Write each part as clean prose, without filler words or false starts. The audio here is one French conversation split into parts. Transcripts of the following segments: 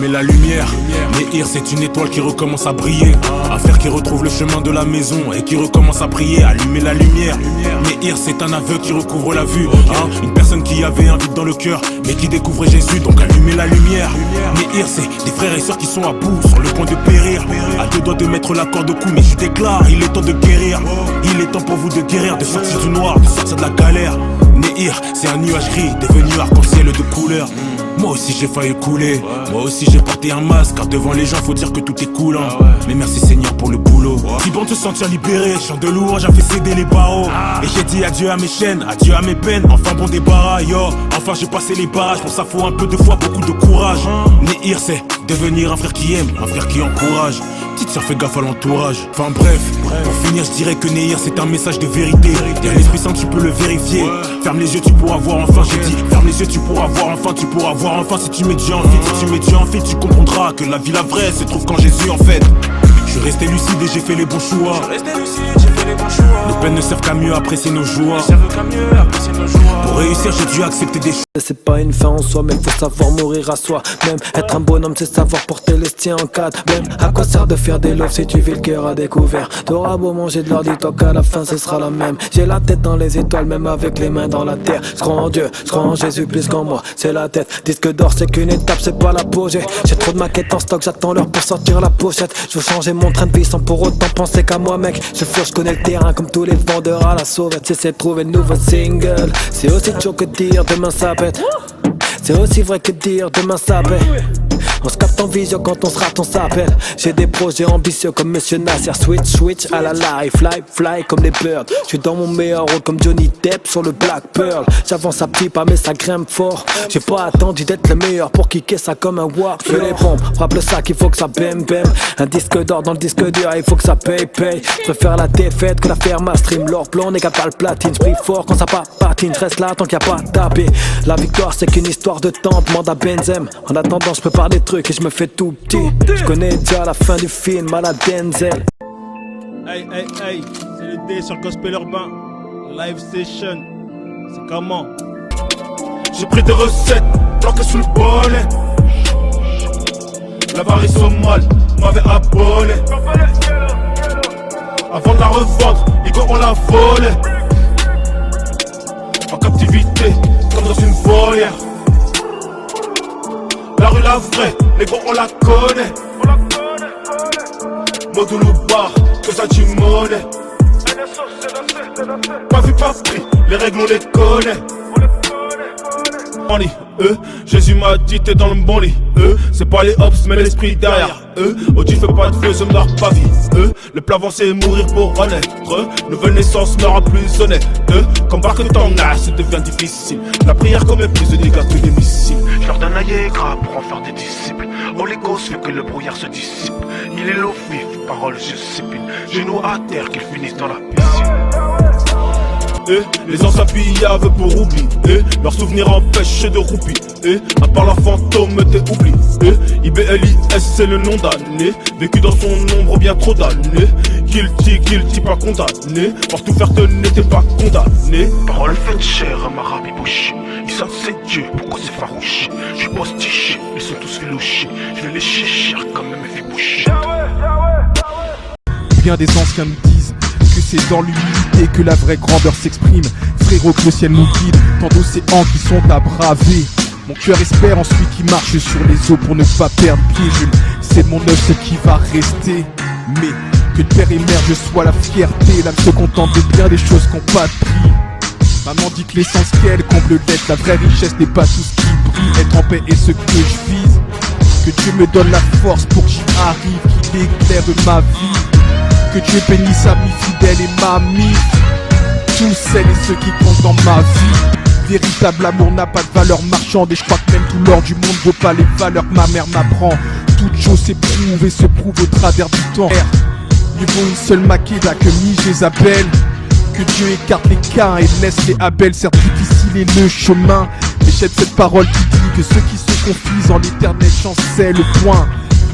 allumer la lumière. Meir, c'est une étoile qui recommence à briller. Un frère qui retrouve le chemin de la maison et qui recommence à prier. Allumer la lumière. Meir, c'est un aveugle qui recouvre la vue. Une personne qui avait un vide dans le cœur mais qui découvrait Jésus, donc allumer la lumière. Meir, c'est des frères et sœurs qui sont à bout, sur le point de périr, à deux doigts de mettre la corde au cou, mais je déclare, il est temps de guérir. Il est temps pour vous de guérir, de sortir du noir, de sortir de la galère. Meir, c'est un nuage gris, devenu arc-en-ciel de couleur. Moi aussi j'ai failli couler, moi aussi j'ai porté un masque, car devant les gens faut dire que tout est cool, hein. Mais merci Seigneur pour le boulot. Si bon de se sentir libéré, chant de louange a fait céder les barreaux. Et j'ai dit adieu à mes chaînes, adieu à mes peines, enfin bon débarras, yo. Enfin j'ai passé les barrages, pour ça faut un peu de foi, beaucoup de courage. Meir, c'est devenir un frère qui aime, un frère qui encourage. Petite sœur, fais gaffe à l'entourage. Enfin bref, pour finir je dirais que Meir c'est un message de vérité. Y'a l'Esprit Saint, tu peux le vérifier. Ferme les yeux, tu pourras voir enfin, j'ai dit. Ferme les yeux, tu pourras voir enfin, tu pourras voir enfin. Si tu mets Dieu en fit, si tu mets Dieu en fit, tu comprendras que la vie la vraie se trouve quand Jésus en fait. Je suis resté lucide et j'ai fait les bons choix. Nos peines ne servent qu'à mieux apprécier nos joies. Pour réussir j'ai dû accepter des choses. C'est pas une fin en soi, mais faut savoir mourir à soi. Même être un bonhomme, c'est savoir porter les stiens en cadre. Même à quoi sert de faire des loves si tu vis le cœur à découvert. T'auras beau manger de l'ordi, toi qu'à la fin ce sera la même. J'ai la tête dans les étoiles, même avec les mains dans la terre. Je crois en Dieu, je crois en Jésus plus qu'en moi. C'est la tête, disque d'or c'est qu'une étape, c'est pas l'apogée. J'ai trop de maquettes en stock, j'attends l'heure pour sortir la pochette. Je veux changer mon train de vie sans pour autant penser qu'à moi mec. Je fous, je connais le terrain comme tous les vendeurs à la sauvette. J'essaie de trouver de nouveaux singles. C'est aussi chaud que dire demain ça pète. C'est aussi vrai que dire demain ça paie. On se capte en vision quand on se rate, on s'appelle. J'ai des projets ambitieux comme Monsieur Nasser. Switch à la life, fly comme les birds. J'suis dans mon meilleur rôle comme Johnny Depp sur le Black Pearl. J'avance à petits pas mais ça grimpe fort. J'ai pas attendu d'être le meilleur pour kicker ça comme un war. Fais les pompes, frappe le sac, il faut que ça bam. Un disque d'or dans le disque dur, il faut que ça paye. J'préfère la défaite que la ferme à stream. L'or blanc n'est qu'à pas le platine. J'prie fort quand ça patine, j'reste là tant qu'il y a pas tapé. La victoire c'est qu'une histoire de temps, demande à Benzem. En attendant j'peux parler de trucs et je me fais tout petit. Je connais déjà la fin du film à la Denzel. Hey, c'est le D sur le gospel urbain. Live session, c'est comment? J'ai pris des recettes, planquées sous le bonnet. L'avarice au mal m'avait abonné. Avant de la revendre, les gars on la volait. En captivité, comme dans une volière. La rue la vraie, les gros on la connaît. Modoulouba, que ça dit monnaie. Pas vu, pas pris, les règles on les connaît. Jésus m'a dit t'es dans le bon lit. C'est pas les hops mais l'esprit derrière. Audi fait pas de feu, je me dors pas vie. Le plafond c'est mourir pour renaître. Nouvelle naissance me rend plus honnête. Combattre ton âge, ça devient difficile. La prière commet plus de dégâts que les missiles. Je leur donne un yégra pour en faire des disciples. Holy Ghost fait que le brouillard se dissipe. Il est l'eau vive, parole je sépine. Genoux à terre qu'ils finissent dans la piscine. Les anciens pillaves pour oublier. Leurs souvenirs empêchent de roupie. À part leur fantôme t'es oublié. IBLIS c'est le nom d'année. Vécu dans son ombre bien trop d'années. Guilty pas condamné. Pour tout faire tenir t'es pas condamné. Parole faite chère à ma rabibouche. Ils savent c'est Dieu, pourquoi c'est farouche. J'suis postiché, ils sont tous filouchés. Je vais les cher quand même mes filles bouchées. Bien des anciens me disent que c'est dans l'humilité que la vraie grandeur s'exprime. Frérot, que le ciel nous guide, tant d'océans qui sont à braver. Mon cœur espère ensuite qu'il marche sur les eaux pour ne pas perdre pied. Je sais mon œuvre ce qui va rester. Mais que de père et mère je sois la fierté. L'âme se contente de bien des choses qui n'ont pas de prix. Maman dit que l'essentiel comble l'être. La vraie richesse n'est pas tout ce qui brille. Être en paix est ce que je vise. Que Dieu me donne la force pour que j'y arrive, qu'il éclaire ma vie. Que Dieu bénisse amis fidèles et mamie. Tous celles et ceux qui comptent dans ma vie. Véritable amour n'a pas de valeur marchande. Et je crois que même tout l'or du monde vaut pas les valeurs que ma mère m'apprend. Toute chose s'éprouve et se prouve au travers du temps. Mieux vaut une seule Maqueda que mille Jézabel. Que Dieu écarte les Caïns et laisse les Abel. Certes difficile est le chemin, mais j'aime cette parole qui dit que ceux qui se confient en l'éternel chancellent le point.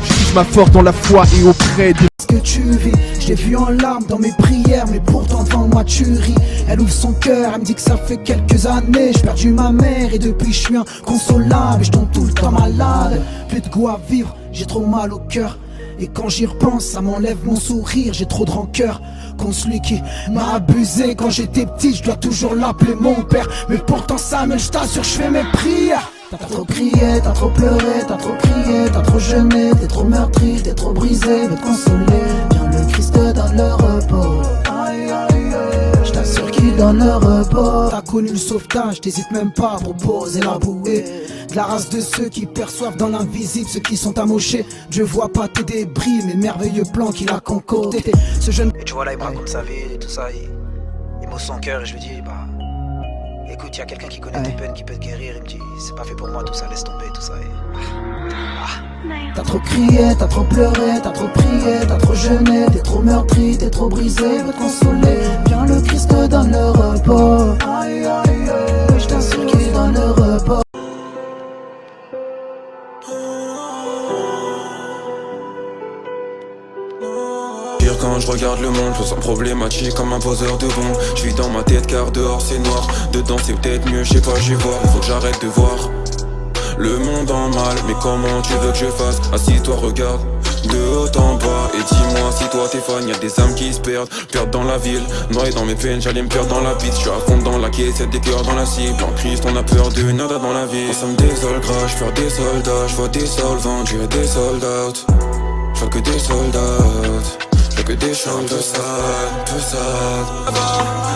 Je ma force dans la foi et auprès des... Ce que tu vis, je l'ai vu en larmes dans mes prières, mais pourtant devant moi tu ris. Elle ouvre son cœur, elle me dit que ça fait quelques années, j'ai perdu ma mère et depuis je suis inconsolable. Je tombe tout le temps malade, plus de goût à vivre, j'ai trop mal au cœur. Et quand j'y repense, ça m'enlève mon sourire, j'ai trop de rancœur contre celui qui m'a abusé quand j'étais petit, je dois toujours l'appeler mon père. Mais pourtant Samuel, je t'assure, je fais mes prières. T'as trop crié, t'as trop pleuré, t'as trop crié, t'as trop jeûné, t'es trop meurtri, t'es trop brisé, veux te consoler. Viens le Christ donne le repos. Aïe aïe aïe, je t'assure qu'il donne le repos. T'as connu le sauvetage, t'hésites même pas pour poser la bouée. De la race de ceux qui perçoivent dans l'invisible, ceux qui sont amochés. Dieu voit pas tes débris, mais merveilleux plans qu'il a concocté. Ce jeune... Et tu vois là, il me raconte sa vie et tout ça, il m'ose son cœur et je lui dis, bah... Écoute, y'a quelqu'un qui connaît tes peines, qui peut te guérir. Il me dit, c'est pas fait pour moi, tout ça, laisse tomber, tout ça. T'as trop crié, t'as trop pleuré, t'as trop prié, t'as trop jeûné, t'es trop meurtri, t'es trop brisé, veux te consoler. Viens le Christ te donne le repos. Aïe aïe aïe, je t'assure qu'il donne le repos. Quand je regarde le monde, je me sens problématique comme un poseur de bombes. Je vis dans ma tête car dehors c'est noir. Dedans c'est peut-être mieux, je sais pas, j'y vois. Il faut que j'arrête de voir le monde en mal. Mais comment tu veux que je fasse? Assis-toi, regarde de haut en bas et dis-moi si toi t'es fan. Y'a des âmes qui se perdent dans la ville. Noyé dans mes peines, j'allais me perdre dans la piste. Je suis à fond dans la caisse, y'a des cœurs dans la cible. En Christ on a peur de nada dans la vie. Ça me désole grave, je perds des soldats. Je vois des sols vendus et des soldats. Je vois que des soldats. Que des chants un peu sad.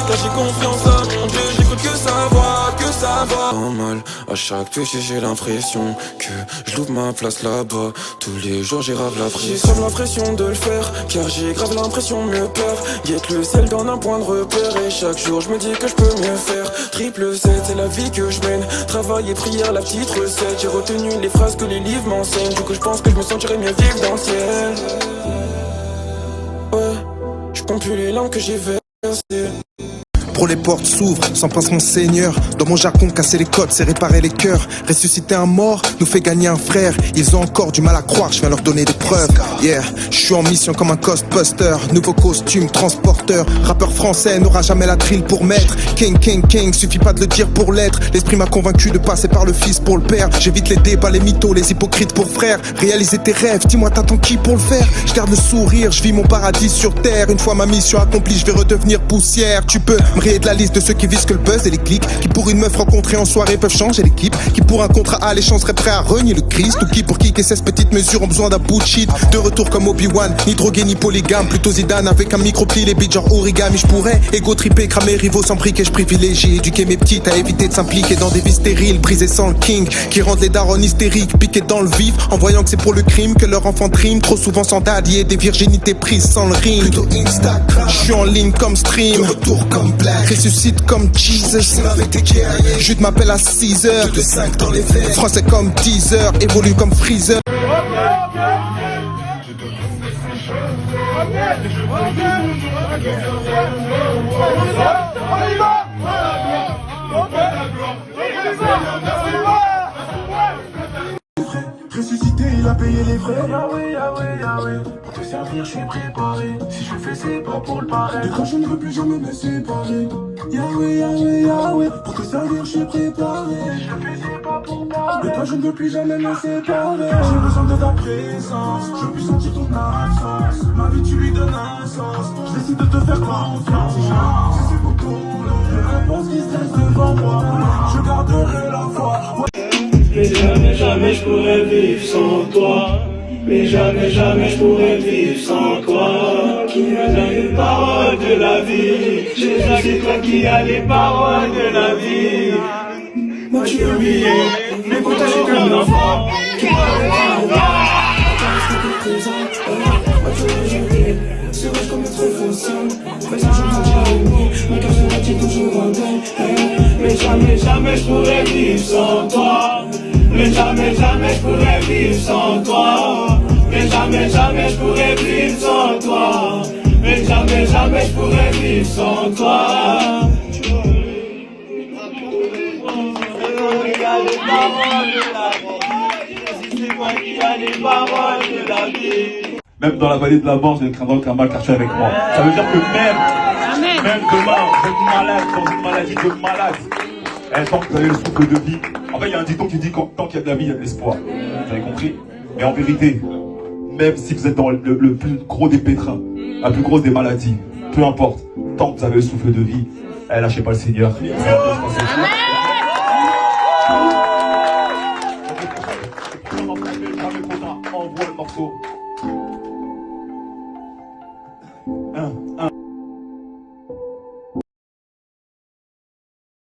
Car j'ai confiance à mon Dieu, j'écoute que ça va. En mal, à chaque péché j'ai l'impression que je loupe ma place là-bas. Tous les jours j'ai grave la pression. J'ai comme l'impression de le faire, car j'ai grave l'impression de me perdre. Guette le ciel donne un point de repère et chaque jour je me dis que je peux mieux faire. Triple 7, c'est la vie que je mène. Travail et prière, la petite recette. J'ai retenu les phrases que les livres m'enseignent. Du coup je pense que je me sentirais mieux vivre dans le ciel. Ouais, je compte plus les langues que j'ai versées. Pour les portes s'ouvrent, sans pince mon Seigneur. Dans mon jargon, casser les codes, c'est réparer les cœurs. Ressusciter un mort, nous fait gagner un frère. Ils ont encore du mal à croire, je viens leur donner des preuves. Yeah, je suis en mission comme un Ghostbuster. Nouveau costume, transporteur. Rappeur français n'aura jamais la drill pour maître. King, suffit pas de le dire pour l'être. L'esprit m'a convaincu de passer par le fils pour le père. J'évite les débats, les mythos, les hypocrites pour frère. Réaliser tes rêves, dis-moi t'attends qui pour le faire? Je garde le sourire, je vis mon paradis sur terre. Une fois ma mission accomplie, je vais redevenir poussière. Tu peux me de la liste de ceux qui visent que le buzz et les clics, qui pour une meuf rencontrée en soirée peuvent changer l'équipe, qui pour un contrat à l'échange serait prêt à renier le Christ, ou qui pour qui 16 petites mesures ont besoin d'un bout de shit. De retour comme Obi-Wan, ni drogué ni polygame, plutôt Zidane avec un micro-pli, les beats genre origami. Je pourrais égo triper, cramer rivaux sans briquet, je privilégie éduquer mes petites à éviter de s'impliquer dans des vies stériles, brisées sans le king, qui rendent les darons hystériques, piqués dans le vif, en voyant que c'est pour le crime que leur enfant trime, trop souvent sans d'alliés, des virginités prises sans le ring. Plutôt Instagram, je suis en ligne comme stream, de retour comme Black, ressuscite comme Jesus. Jude m'appelle à 6h, 5 dans les veines. Français comme teaser, évolue comme Freezer. Ressuscité, il a payé les frais. Yahweh. Pour te servir, je suis préparé. Si je le fais, c'est pas pour le paraître. De toi, je ne veux plus jamais me séparer. Yahweh. Pour te servir, je suis préparé. Si je le fais, c'est pas pour moi. De toi, je ne veux plus jamais me séparer. J'ai besoin de ta présence. Je veux plus sentir ton absence. Ma vie, tu lui donnes un sens. Je décide de te faire confiance. Si c'est pour ton lot, peu importe ce qui se laisse devant moi. Je garderai la foi. Mais jamais je pourrais vivre sans toi. Mais jamais je pourrais vivre sans toi. Qui me donne les paroles de la vie. Jésus, c'est toi qui as les paroles de la vie. Moi tu as oublié, mais pour toi j'ai comme un enfant. Qui serais-je comme être fonctionne? Mais ça change jamais. Mon cœur se battit toujours en deuil. Mais jamais je pourrais vivre sans toi. Mais jamais je pourrais vivre sans toi. Mais jamais je pourrais vivre sans toi. Mais jamais je pourrais vivre sans toi. Il y a les paroles de la vie. moi qui a les paroles de la vie. Même dans la vallée de la mort, je ne craindrai aucun mal car tu es avec moi. Ça veut dire que même demain, vous êtes malade, dans une maladie de malade. Tant que vous avez le souffle de vie. En fait, il y a un dicton qui dit que tant qu'il y a de la vie, il y a de l'espoir. Vous avez compris? Mais en vérité, même si vous êtes dans le plus gros des pétrins, la plus grosse des maladies, peu importe, tant que vous avez le souffle de vie, lâchez pas le Seigneur. Envoie le morceau.